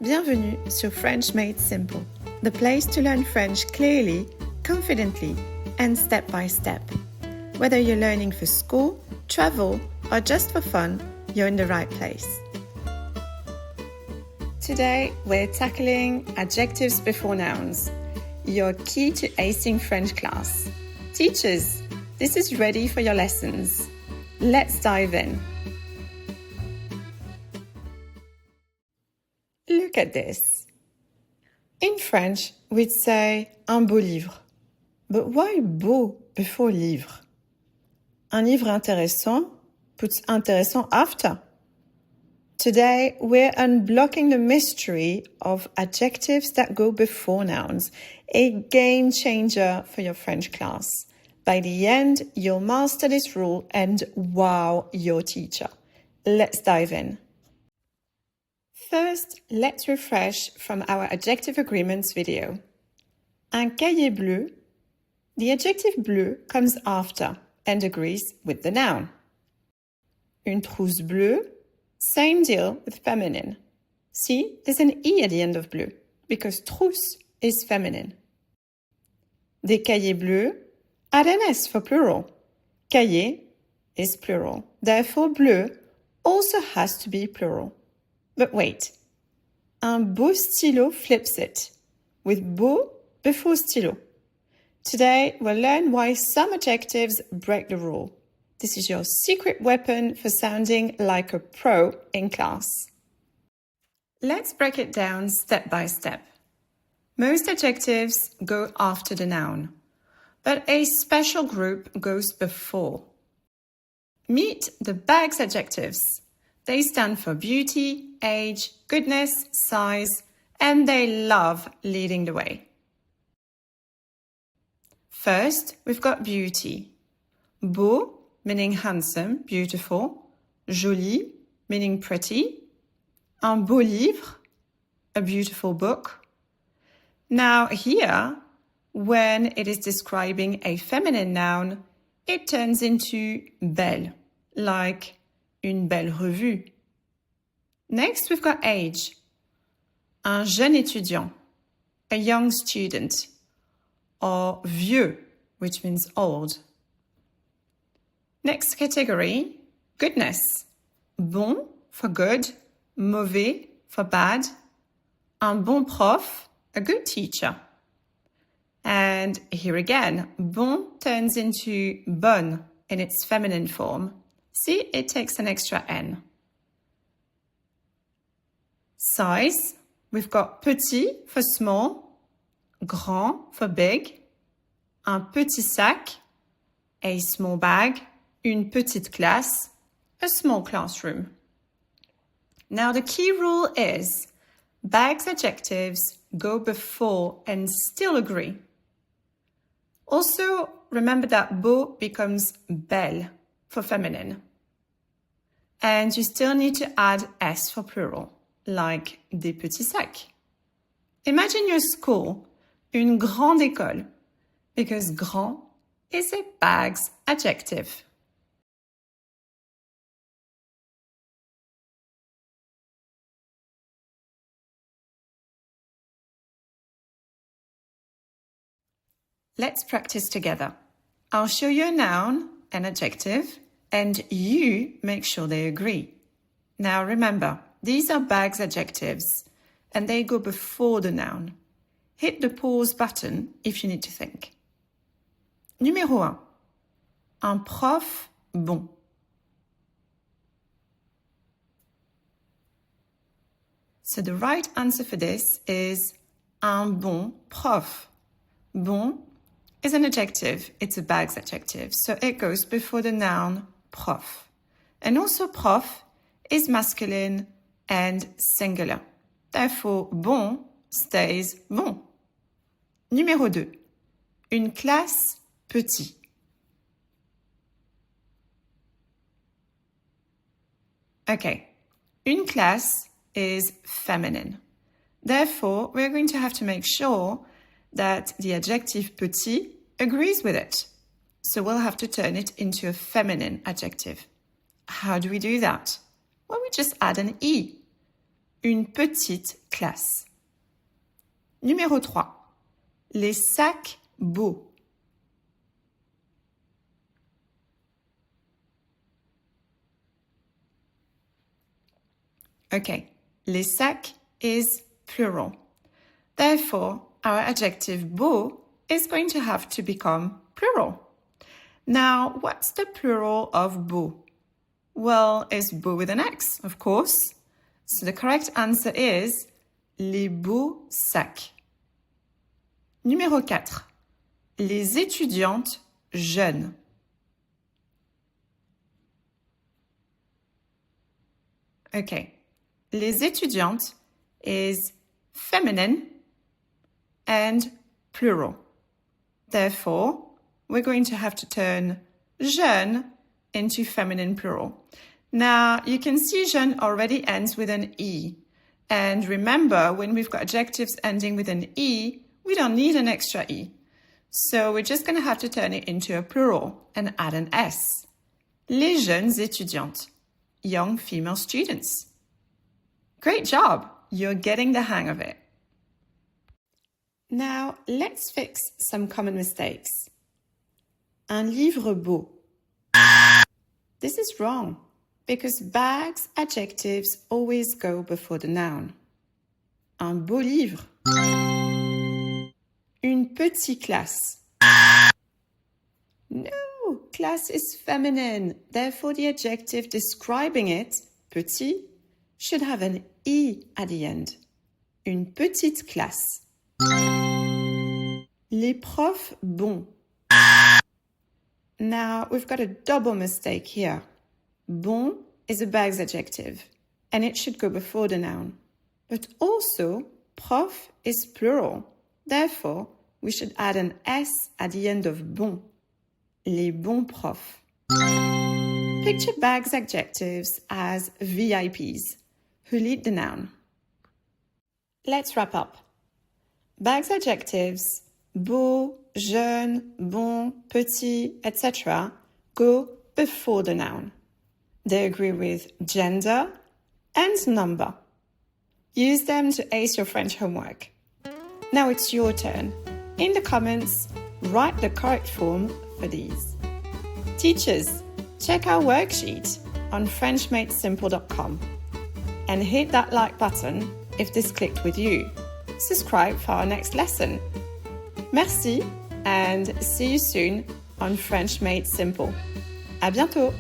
Bienvenue sur French Made Simple, the place to learn French clearly, confidently, and step by step. Whether you're learning for school, travel, or just for fun, you're in the right place. Today, we're tackling adjectives before nouns, your key to acing French class. Teachers, this is ready for your lessons. Let's dive in. Look at this. In French, we'd say un beau livre. But why beau before livre? Un livre intéressant puts intéressant after. Today, we're unblocking the mystery of adjectives that go before nouns, a game changer for your French class. By the end, you'll master this rule and wow your teacher. Let's dive in. First, let's refresh from our adjective agreements video. Un cahier bleu. The adjective bleu comes after and agrees with the noun. Une trousse bleue. Same deal with feminine. See, there's an E at the end of bleu because trousse is feminine. Des cahiers bleus. Add an S for plural. Cahier is plural. Therefore, bleu also has to be plural. But wait, un beau stylo flips it, with beau before stylo. Today, we'll learn why some adjectives break the rule. This is your secret weapon for sounding like a pro in class. Let's break it down step by step. Most adjectives go after the noun, but a special group goes before. Meet the bags adjectives. They stand for beauty, age, goodness, size, and they love leading the way. First, we've got beauty. Beau, meaning handsome, beautiful. Joli, meaning pretty. Un beau livre, a beautiful book. Now here, when it is describing a feminine noun, it turns into belle, like une belle revue. Next, we've got age. Un jeune étudiant, a young student, or vieux, which means old. Next category, goodness. Bon for good, mauvais for bad. Un bon prof, a good teacher. And here again, bon turns into bonne in its feminine form. See, it takes an extra N. Size, we've got petit for small, grand for big, un petit sac, a small bag, une petite classe, a small classroom. Now the key rule is bags adjectives go before and still agree. Also, remember that beau becomes belle for feminine. And you still need to add S for plural, like des petits sacs. Imagine your school, une grande école, because grand is a bags adjective. Let's practice together. I'll show you a noun, an adjective, and you make sure they agree. Now remember, these are bags adjectives, and they go before the noun. Hit the pause button if you need to think. Numéro 1. Un prof bon. So the right answer for this is un bon prof. Bon is an adjective. It's a bags adjective, so it goes before the noun prof. And also prof is masculine and singular. Therefore, bon stays bon. Numéro 2. Une classe petit. Okay, une classe is feminine. Therefore, we're going to have to make sure that the adjective petit agrees with it. So we'll have to turn it into a feminine adjective. How do we do that? Well, we just add an E. une petite classe. Numéro 3. Les sacs beaux. Okay, les sacs is plural. Therefore, our adjective beau is going to have to become plural. Now, what's the plural of beau? Well, it's beau with an X, of course. So the correct answer is les beaux sacs. Numéro 4. Les étudiantes jeunes. Okay. Les étudiantes is feminine and plural. Therefore, we're going to have to turn jeune into feminine plural. Now, you can see jeune already ends with an E. And remember, when we've got adjectives ending with an E, we don't need an extra E. So we're just going to have to turn it into a plural and add an S. Les jeunes étudiantes, young female students. Great job! You're getting the hang of it. Now, let's fix some common mistakes. Un livre beau. This is wrong because bag's adjectives always go before the noun. Un beau livre. Une petite classe. No, class is feminine. Therefore, the adjective describing it, petit, should have an E at the end. Une petite classe. Les profs bons. Now, we've got a double mistake here. Bon is a bag's adjective, and it should go before the noun. But also, prof is plural. Therefore, we should add an S at the end of bon. Les bons profs. Picture bag's adjectives as VIPs, who lead the noun. Let's wrap up. Bag's adjectives, beau, jeune, bon, petit, etc., go before the noun. They agree with gender and number. Use them to ace your French homework. Now it's your turn. In the comments, write the correct form for these. Teachers, check our worksheet on FrenchMadeSimple.com and hit that like button if this clicked with you. Subscribe for our next lesson. Merci and see you soon on French Made Simple. À bientôt!